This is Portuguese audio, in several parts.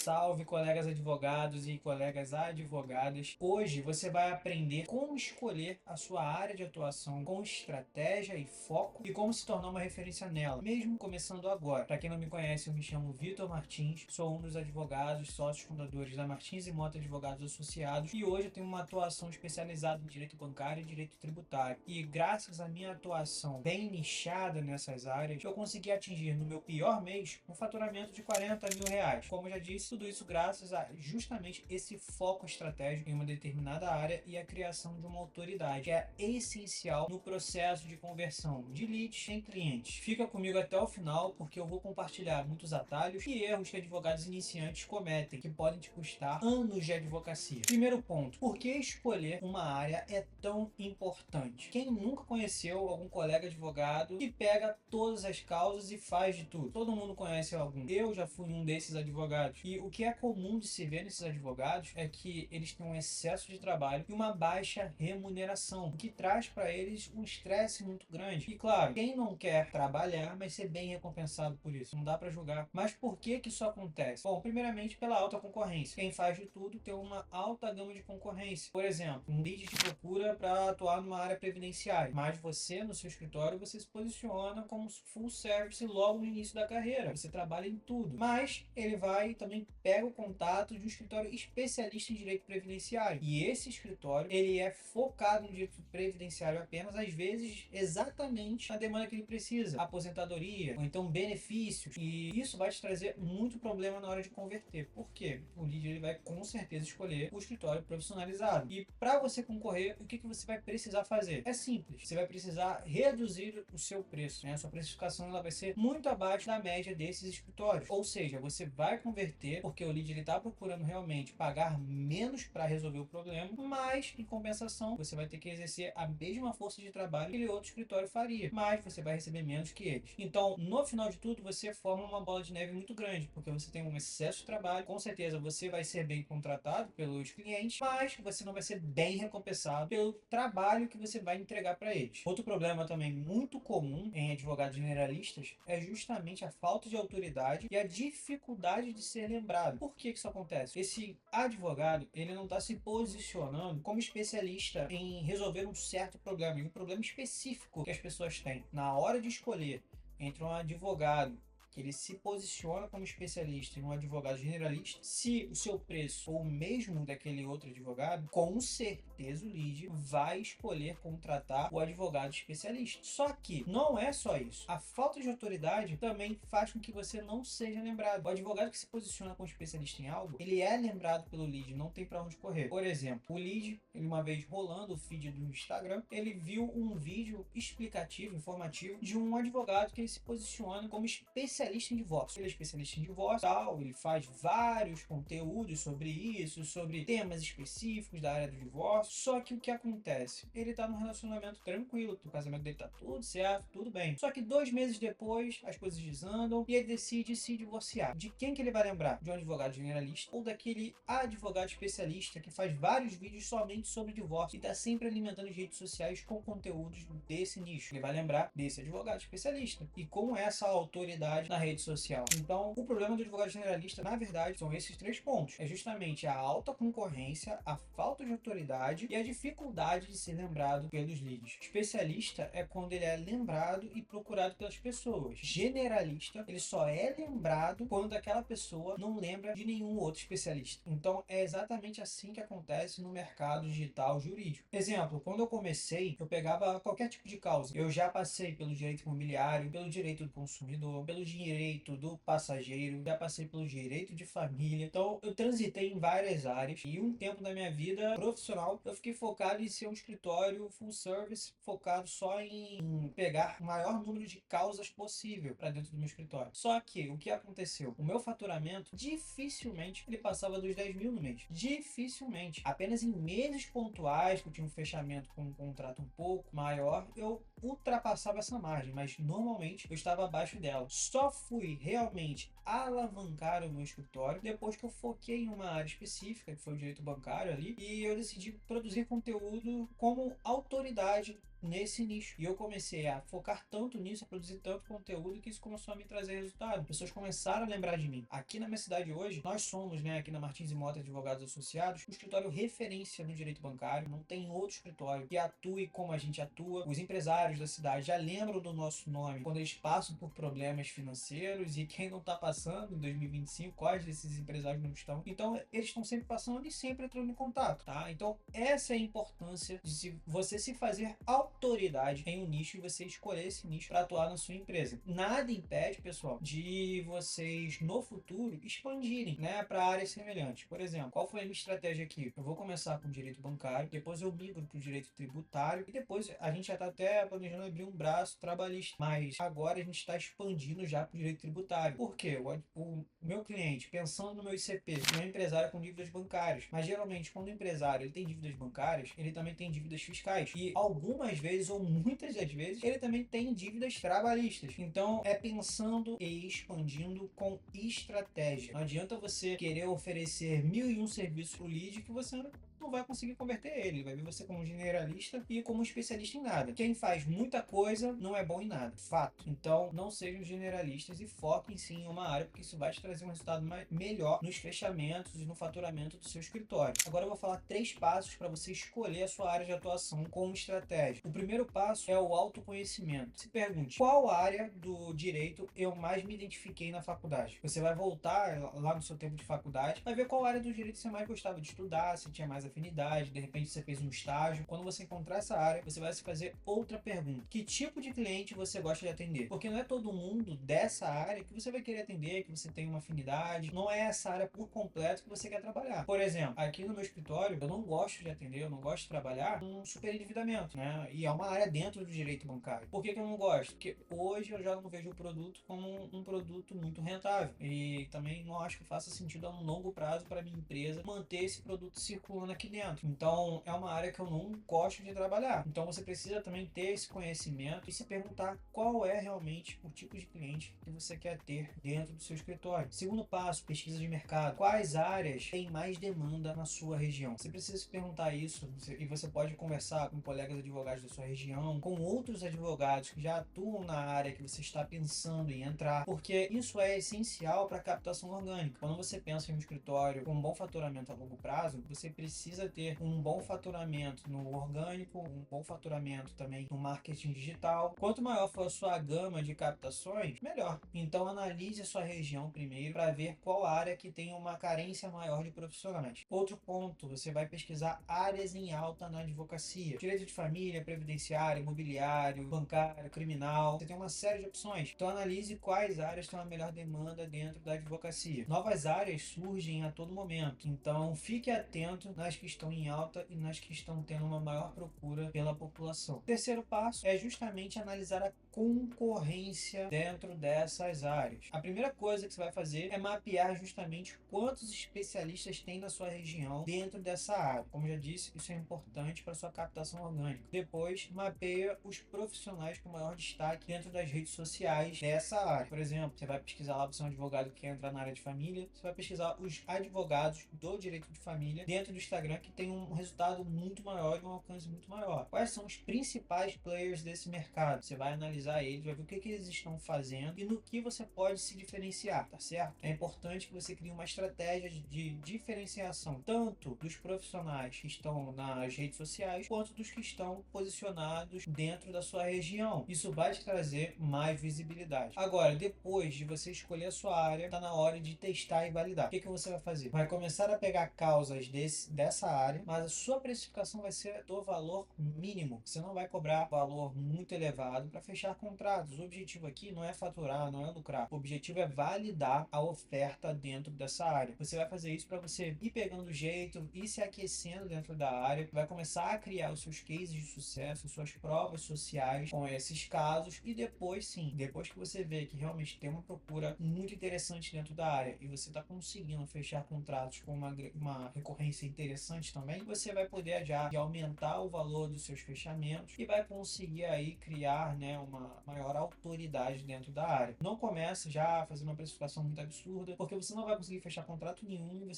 Salve, colegas advogados e colegas advogadas. Hoje você vai aprender como escolher a sua área de atuação com estratégia e foco e como se tornar uma referência nela, mesmo começando agora. Para quem não me conhece, eu me chamo Vitor Martins, sou um dos advogados, sócios fundadores da Martins e Mota Advogados Associados e hoje eu tenho uma atuação especializada em direito bancário e direito tributário. E graças à minha atuação bem nichada nessas áreas, eu consegui atingir no meu pior mês um faturamento de R$ 40.000. Como eu já disse, tudo isso graças a justamente esse foco estratégico em uma determinada área e a criação de uma autoridade, que é essencial no processo de conversão de leads em clientes. Fica comigo até o final, porque eu vou compartilhar muitos atalhos e erros que advogados iniciantes cometem, que podem te custar anos de advocacia. Primeiro ponto, por que escolher uma área é tão importante? Quem nunca conheceu algum colega advogado que pega todas as causas e faz de tudo? Todo mundo conhece algum. Eu já fui um desses advogados. E o que é comum de se ver nesses advogados é que eles têm um excesso de trabalho e uma baixa remuneração, o que traz para eles um estresse muito grande. E claro, quem não quer trabalhar, mas ser bem recompensado por isso? Não dá para julgar. Mas por que que isso acontece? Bom, primeiramente pela alta concorrência. Quem faz de tudo tem uma alta gama de concorrência. Por exemplo, um lead te procura para atuar numa área previdenciária, mas você, no seu escritório, você se posiciona como full service logo no início da carreira. Você trabalha em tudo. Mas ele vai também pega o contato de um escritório especialista em direito previdenciário. E esse escritório, ele é focado no direito previdenciário apenas, às vezes, exatamente na demanda que ele precisa. Aposentadoria, ou então benefícios. E isso vai te trazer muito problema na hora de converter. Por quê? O lead ele vai com certeza escolher o escritório profissionalizado. E para você concorrer, o que você vai precisar fazer? É simples. Você vai precisar reduzir o seu preço, né? A sua precificação ela vai ser muito abaixo da média desses escritórios. Ou seja, você vai converter porque o lead está procurando realmente pagar menos para resolver o problema, mas em compensação você vai ter que exercer a mesma força de trabalho que aquele outro escritório faria, mas você vai receber menos que eles. Então, no final de tudo, você forma uma bola de neve muito grande, porque você tem um excesso de trabalho, com certeza você vai ser bem contratado pelos clientes, mas você não vai ser bem recompensado pelo trabalho que você vai entregar para eles. Outro problema também muito comum em advogados generalistas é justamente a falta de autoridade e a dificuldade de ser lembrado. Por que isso acontece? Esse advogado, ele não está se posicionando como especialista em resolver um certo problema, um problema específico que as pessoas têm. Na hora de escolher entre um advogado que ele se posiciona como especialista em um advogado generalista, se o seu preço for o mesmo daquele outro advogado, com certeza o lead vai escolher contratar o advogado especialista. Só que não é só isso. A falta de autoridade também faz com que você não seja lembrado. O advogado que se posiciona como especialista em algo, ele é lembrado pelo lead, não tem para onde correr. Por exemplo, o lead, ele uma vez rolando o feed do Instagram, ele viu um vídeo explicativo, informativo, de um advogado que ele se posiciona como especialista em divórcio. Ele é especialista em divórcio, tal, ele faz vários conteúdos sobre isso, sobre temas específicos da área do divórcio. Só que o que acontece? Ele tá num relacionamento tranquilo, o casamento dele tá tudo certo, tudo bem. Só que 2 meses depois, as coisas desandam e ele decide se divorciar. De quem que ele vai lembrar? De um advogado generalista ou daquele advogado especialista que faz vários vídeos somente sobre divórcio e tá sempre alimentando as redes sociais com conteúdos desse nicho? Ele vai lembrar desse advogado especialista e com essa autoridade na rede social. Então, o problema do advogado generalista, na verdade, são esses 3 pontos. É justamente a alta concorrência, a falta de autoridade e a dificuldade de ser lembrado pelos leads. Especialista é quando ele é lembrado e procurado pelas pessoas. Generalista, ele só é lembrado quando aquela pessoa não lembra de nenhum outro especialista. Então, é exatamente assim que acontece no mercado digital jurídico. Exemplo, quando eu comecei, eu pegava qualquer tipo de causa. Eu já passei pelo direito imobiliário, pelo direito do consumidor, pelo direito do passageiro, já passei pelo direito de família. Então, eu transitei em várias áreas e um tempo da minha vida profissional eu fiquei focado em ser um escritório full service, focado só em pegar o maior número de causas possível para dentro do meu escritório. Só que o que aconteceu? O meu faturamento dificilmente ele passava dos 10 mil no mês. Dificilmente. Apenas em meses pontuais que eu tinha um fechamento com um contrato um pouco maior, eu ultrapassava essa margem, mas normalmente eu estava abaixo dela. Só fui realmente alavancar o meu escritório depois que eu foquei em uma área específica, que foi o direito bancário ali, e eu decidi produzir conteúdo como autoridade nesse nicho. E eu comecei a focar tanto nisso, a produzir tanto conteúdo, que isso começou a me trazer resultado. Pessoas começaram a lembrar de mim. Aqui na minha cidade hoje, nós somos, né, aqui na Martins e Mota Advogados Associados, um escritório referência no direito bancário. Não tem outro escritório que atue como a gente atua. Os empresários da cidade já lembram do nosso nome quando eles passam por problemas financeiros, e quem não está passando em 2025, quais desses empresários não estão? Então, eles estão sempre passando e sempre entrando em contato, tá? Então, essa é a importância de você se fazer autoridade em um nicho e você escolher esse nicho para atuar na sua empresa. Nada impede, pessoal, de vocês no futuro expandirem, né, para áreas semelhantes. Por exemplo, qual foi a minha estratégia aqui? Eu vou começar com direito bancário, depois eu migro para o direito tributário e depois a gente já está até planejando abrir um braço trabalhista. Mas agora a gente está expandindo já para o direito tributário. Por quê? O meu cliente, pensando no meu ICP, é um empresário com dívidas bancárias. Mas geralmente, quando o empresário ele tem dívidas bancárias, ele também tem dívidas fiscais. E algumas vezes, ou muitas das vezes, ele também tem dívidas trabalhistas. Então, é pensando e expandindo com estratégia. Não adianta você querer oferecer 1001 serviços para o lead que você não vai conseguir converter ele. Ele vai ver você como generalista e como especialista em nada. Quem faz muita coisa não é bom em nada. Fato. Então, não sejam generalistas e foquem sim em uma área, porque isso vai te trazer um resultado melhor nos fechamentos e no faturamento do seu escritório. Agora eu vou falar 3 passos para você escolher a sua área de atuação com estratégia. O primeiro passo é o autoconhecimento. Se pergunte, qual área do direito eu mais me identifiquei na faculdade? Você vai voltar lá no seu tempo de faculdade, vai ver qual área do direito você mais gostava de estudar, se tinha mais afinidade, de repente você fez um estágio. Quando você encontrar essa área, você vai se fazer outra pergunta: que tipo de cliente você gosta de atender? Porque não é todo mundo dessa área que você vai querer atender, que você tem uma afinidade, não é essa área por completo que você quer trabalhar. Por exemplo, aqui no meu escritório, eu não gosto de atender, eu não gosto de trabalhar com superendividamento, né? E é uma área dentro do direito bancário. Por que eu não gosto? Porque hoje eu já não vejo o produto como um produto muito rentável, e também não acho que faça sentido a um longo prazo para minha empresa manter esse produto circulando aqui dentro. Então, é uma área que eu não gosto de trabalhar. Então, você precisa também ter esse conhecimento e se perguntar qual é realmente o tipo de cliente que você quer ter dentro do seu escritório. Segundo passo, pesquisa de mercado. Quais áreas têm mais demanda na sua região? Você precisa se perguntar isso, e você pode conversar com colegas advogados da sua região, com outros advogados que já atuam na área que você está pensando em entrar, porque isso é essencial para a captação orgânica. Quando você pensa em um escritório com um bom faturamento a longo prazo, você precisa ter um bom faturamento no orgânico, um bom faturamento também no marketing digital. Quanto maior for a sua gama de captações, melhor. Então analise a sua região primeiro para ver qual área que tem uma carência maior de profissionais. Outro ponto, você vai pesquisar áreas em alta na advocacia: direito de família, previdenciário, imobiliário, bancário, criminal. Você tem uma série de opções. Então analise quais áreas têm a melhor demanda dentro da advocacia. Novas áreas surgem a todo momento, então fique atento nas que estão em alta e nas que estão tendo uma maior procura pela população. O terceiro passo é justamente analisar a concorrência dentro dessas áreas. A primeira coisa que você vai fazer é mapear justamente quantos especialistas tem na sua região dentro dessa área. Como já disse, isso é importante para sua captação orgânica. Depois, mapeia os profissionais com maior destaque dentro das redes sociais dessa área. Por exemplo, você vai pesquisar lá, você é um advogado que quer entrar na área de família, você vai pesquisar os advogados do direito de família dentro do Instagram que tem um resultado muito maior e um alcance muito maior. Quais são os principais players desse mercado? Você vai analisar eles, vai ver o que eles estão fazendo e no que você pode se diferenciar, tá certo? É importante que você crie uma estratégia de diferenciação, tanto dos profissionais que estão nas redes sociais, quanto dos que estão posicionados dentro da sua região. Isso vai te trazer mais visibilidade. Agora, depois de você escolher a sua área, está na hora de testar e validar. O que você vai fazer? Vai começar a pegar causas dessa área, mas a sua precificação vai ser do valor mínimo. Você não vai cobrar valor muito elevado para fechar contratos. O objetivo aqui não é faturar, não é lucrar. O objetivo é validar a oferta dentro dessa área. Você vai fazer isso para você ir pegando o jeito, ir se aquecendo dentro da área, vai começar a criar os seus cases de sucesso, suas provas sociais com esses casos, e depois sim, depois que você vê que realmente tem uma procura muito interessante dentro da área e você está conseguindo fechar contratos com uma recorrência interessante, interessante também, você vai poder já aumentar o valor dos seus fechamentos e vai conseguir aí criar, né, uma maior autoridade dentro da área. Não comece já fazendo uma precificação muito absurda, porque você não vai conseguir fechar contrato nenhum e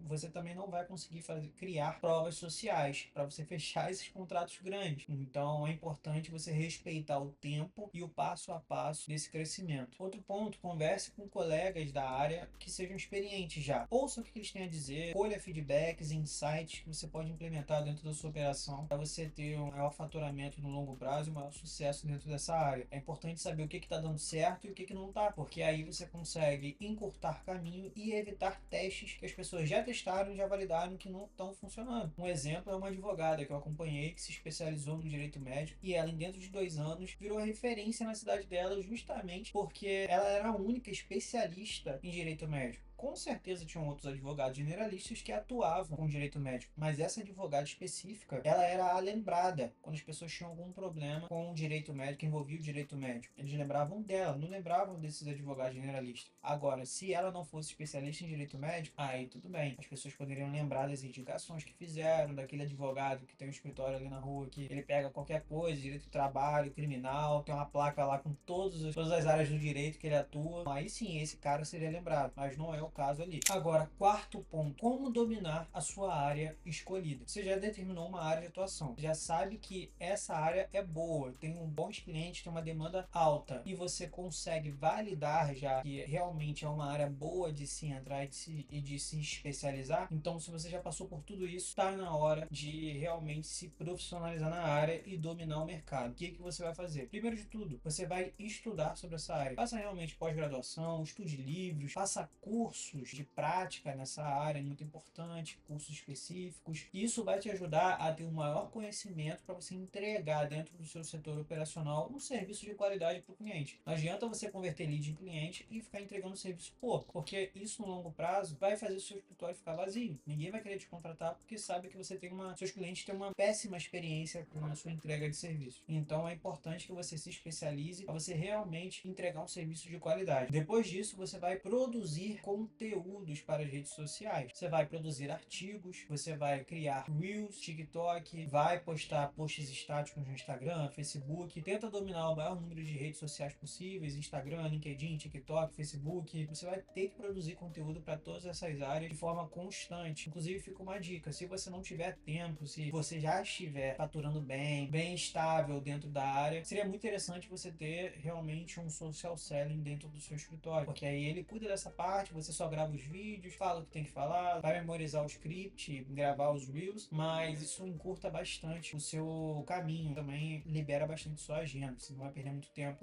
você também não vai conseguir criar provas sociais para você fechar esses contratos grandes. Então é importante você respeitar o tempo e o passo a passo desse crescimento. Outro ponto, converse com colegas da área que sejam experientes já. Ouça o que eles têm a dizer, colha feedbacks, insights que você pode implementar dentro da sua operação para você ter um maior faturamento no longo prazo e um maior sucesso dentro dessa área. É importante saber o que está dando certo e o que não está, porque aí você consegue encurtar caminho e evitar testes que as pessoas já testaram e já validaram que não estão funcionando. Um exemplo é uma advogada que eu acompanhei que se especializou no direito médico e ela, em dentro de 2 anos, virou referência na cidade dela justamente porque ela era a única especialista em direito médico. Com certeza tinham outros advogados generalistas que atuavam com direito médico, mas essa advogada específica, ela era a lembrada quando as pessoas tinham algum problema com o direito médico, que envolvia o direito médico. Eles lembravam dela, não lembravam desses advogados generalistas. Agora, se ela não fosse especialista em direito médico, aí tudo bem. As pessoas poderiam lembrar das indicações que fizeram, daquele advogado que tem um escritório ali na rua, que ele pega qualquer coisa, direito do trabalho, criminal, tem uma placa lá com todas as áreas do direito que ele atua. Aí sim, esse cara seria lembrado, mas não é o caso ali. Agora, quarto ponto, como dominar a sua área escolhida. Você já determinou uma área de atuação, já sabe que essa área é boa, tem bons clientes, tem uma demanda alta e você consegue validar já que realmente é uma área boa de se entrar e de se especializar. Então, se você já passou por tudo isso, está na hora de realmente se profissionalizar na área e dominar o mercado. O que você vai fazer? Primeiro de tudo, você vai estudar sobre essa área. Faça realmente pós-graduação, estude livros, faça cursos de prática nessa área, muito importante, cursos específicos. Isso vai te ajudar a ter um maior conhecimento para você entregar dentro do seu setor operacional um serviço de qualidade para o cliente. Não adianta você converter lead em cliente e ficar entregando serviço pouco, porque isso no longo prazo vai fazer o seu escritório ficar vazio. Ninguém vai querer te contratar porque sabe que você seus clientes têm uma péssima experiência com a sua entrega de serviço. Então é importante que você se especialize para você realmente entregar um serviço de qualidade. Depois disso, você vai produzir conteúdos para as redes sociais. Você vai produzir artigos, você vai criar Reels, TikTok, vai postar posts estáticos no Instagram, Facebook. Tenta dominar o maior número de redes sociais possíveis, Instagram, LinkedIn, TikTok, Facebook. Você vai ter que produzir conteúdo para todas essas áreas de forma constante. Inclusive, fica uma dica, se você não tiver tempo, se você já estiver faturando bem estável dentro da área, seria muito interessante você ter realmente um social selling dentro do seu escritório, porque aí ele cuida dessa parte, você só grava os vídeos, fala o que tem que falar, vai memorizar o script, gravar os reels, mas isso encurta bastante o seu caminho, também libera bastante sua agenda, você não vai perder muito tempo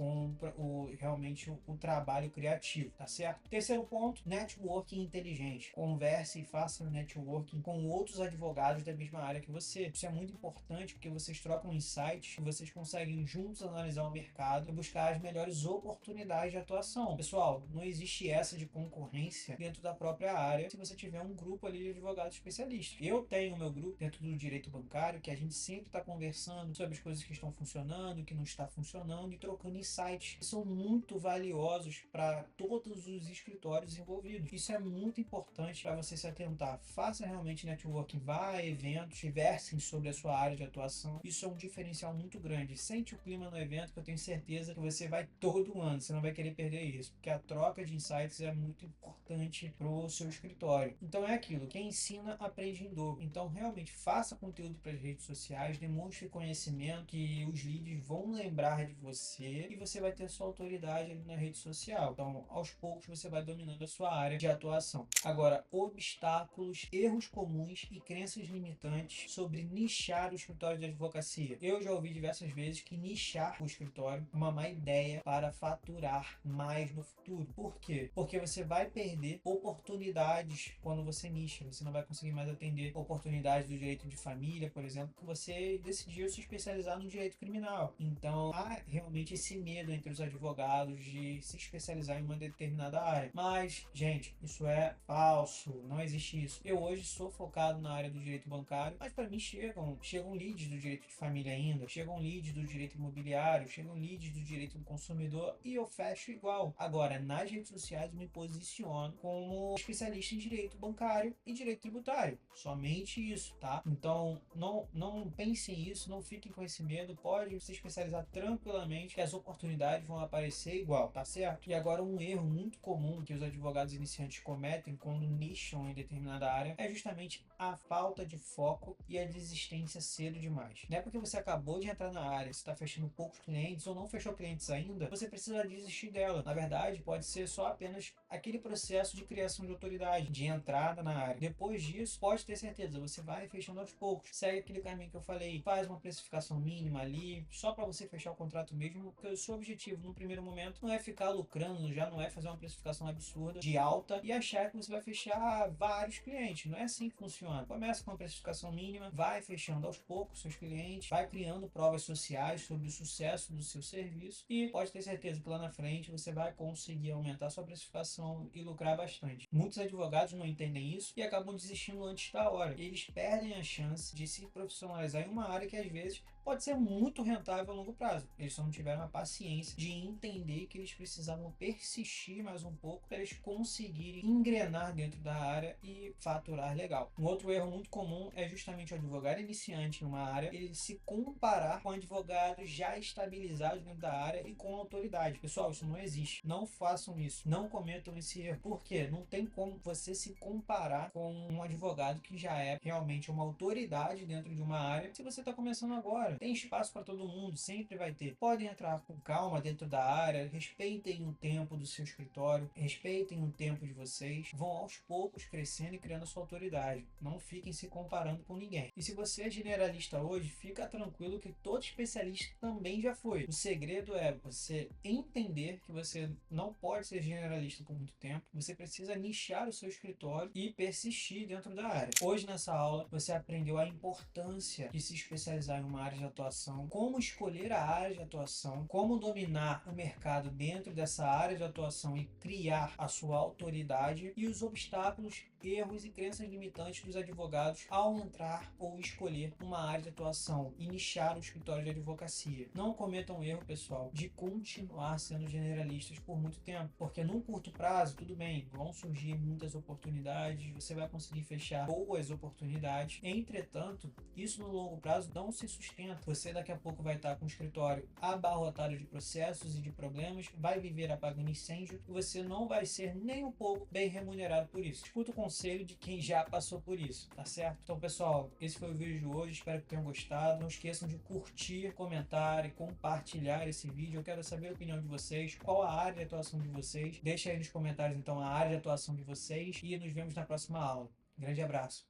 com realmente o trabalho criativo, tá certo? Terceiro ponto, networking inteligente. Converse e faça networking com outros advogados da mesma área que você. Isso é muito importante porque vocês trocam insights e vocês conseguem juntos analisar o mercado e buscar as melhores oportunidades de atuação. Pessoal, não existe essa de concorrência dentro da própria área se você tiver um grupo ali de advogados especialistas. Eu tenho o meu grupo dentro do direito bancário que a gente sempre está conversando sobre as coisas que estão funcionando, que não está funcionando e trocando insights que são muito valiosos para todos os escritórios envolvidos. Isso é muito importante para você se atentar. Faça realmente networking, vá a eventos, conversem sobre a sua área de atuação. Isso é um diferencial muito grande. Sente o clima no evento que eu tenho certeza que você vai todo ano, você não vai querer perder isso, porque a troca de insights é muito importante para o seu escritório. Então é aquilo, quem ensina aprende em dobro. Então realmente faça conteúdo para as redes sociais, demonstre conhecimento que os leads vão lembrar de você e você vai ter sua autoridade ali na rede social. Então aos poucos você vai dominando a sua área de atuação. Agora, obstáculos, erros comuns e crenças limitantes sobre nichar o escritório de advocacia. Eu já ouvi diversas vezes que nichar o escritório é uma má ideia para faturar mais no futuro. Por quê? Porque você vai perder oportunidades quando você nicha. Você não vai conseguir mais atender oportunidades do direito de família, por exemplo, que você decidiu se especializar no direito criminal. Então, há realmente esse medo entre os advogados de se especializar em uma determinada área. Mas, gente, isso é falso. Não existe isso. Eu hoje sou focado na área do direito bancário, mas para mim chegam leads do direito de família ainda, chegam leads do direito imobiliário, chegam leads do direito do consumidor e eu fecho igual. Agora, nas redes sociais eu me posiciono atuando como especialista em direito bancário e direito tributário. Somente isso, tá? Então, não pensem nisso, não fiquem com esse medo. Pode se especializar tranquilamente, que as oportunidades vão aparecer igual, tá certo? E agora, um erro muito comum que os advogados iniciantes cometem quando nicham em determinada área é justamente a falta de foco e a desistência cedo demais. Não é porque você acabou de entrar na área, você está fechando poucos clientes ou não fechou clientes ainda, você precisa desistir dela. Na verdade, pode ser só apenas aquele processo de criação de autoridade, de entrada na área. Depois disso, pode ter certeza, você vai fechando aos poucos. Segue aquele caminho que eu falei, faz uma precificação mínima ali, só para você fechar o contrato mesmo, porque o seu objetivo no primeiro momento não é ficar lucrando, já não é fazer uma precificação absurda de alta e achar que você vai fechar vários clientes. Não é assim que funciona. Começa com uma precificação mínima, vai fechando aos poucos seus clientes, vai criando provas sociais sobre o sucesso do seu serviço e pode ter certeza que lá na frente você vai conseguir aumentar sua precificação e lucrar bastante. Muitos advogados não entendem isso e acabam desistindo antes da hora. Eles perdem a chance de se profissionalizar em uma área que às vezes pode ser muito rentável a longo prazo. Eles só não tiveram a paciência de entender que eles precisavam persistir mais um pouco para eles conseguirem engrenar dentro da área e faturar legal. Um outro erro muito comum é justamente o advogado iniciante numa área ele se comparar com advogados já estabilizados dentro da área e com autoridade. Pessoal, isso não existe. Não façam isso. Não cometam esse erro. Por quê? Não tem como você se comparar com um advogado que já é realmente uma autoridade dentro de uma área se você está começando agora. Tem espaço para todo mundo, sempre vai ter. Podem entrar com calma dentro da área, respeitem o tempo do seu escritório, respeitem o tempo de vocês, vão aos poucos crescendo e criando a sua autoridade. Não fiquem se comparando com ninguém. E se você é generalista hoje, fica tranquilo que todo especialista também já foi. O segredo é você entender que você não pode ser generalista por muito tempo, você precisa nichar o seu escritório e persistir dentro da área. Hoje nessa aula você aprendeu a importância de se especializar em uma área de atuação, como escolher a área de atuação, como dominar o mercado dentro dessa área de atuação e criar a sua autoridade e os obstáculos, erros e crenças limitantes dos advogados ao entrar ou escolher uma área de atuação e nichar o escritório de advocacia. Não cometam o erro, pessoal, de continuar sendo generalistas por muito tempo, porque num curto prazo, tudo bem, vão surgir muitas oportunidades, você vai conseguir fechar boas oportunidades. Entretanto, isso no longo prazo não se sustenta. Você daqui a pouco vai estar com o escritório abarrotado de processos e de problemas, vai viver apagando incêndio e você não vai ser nem um pouco bem remunerado por isso. Escuta o conselho de quem já passou por isso, tá certo? Então, pessoal, esse foi o vídeo de hoje, espero que tenham gostado. Não esqueçam de curtir, comentar e compartilhar esse vídeo. Eu quero saber a opinião de vocês, qual a área de atuação de vocês. Deixa aí nos comentários, então, a área de atuação de vocês e nos vemos na próxima aula. Grande abraço!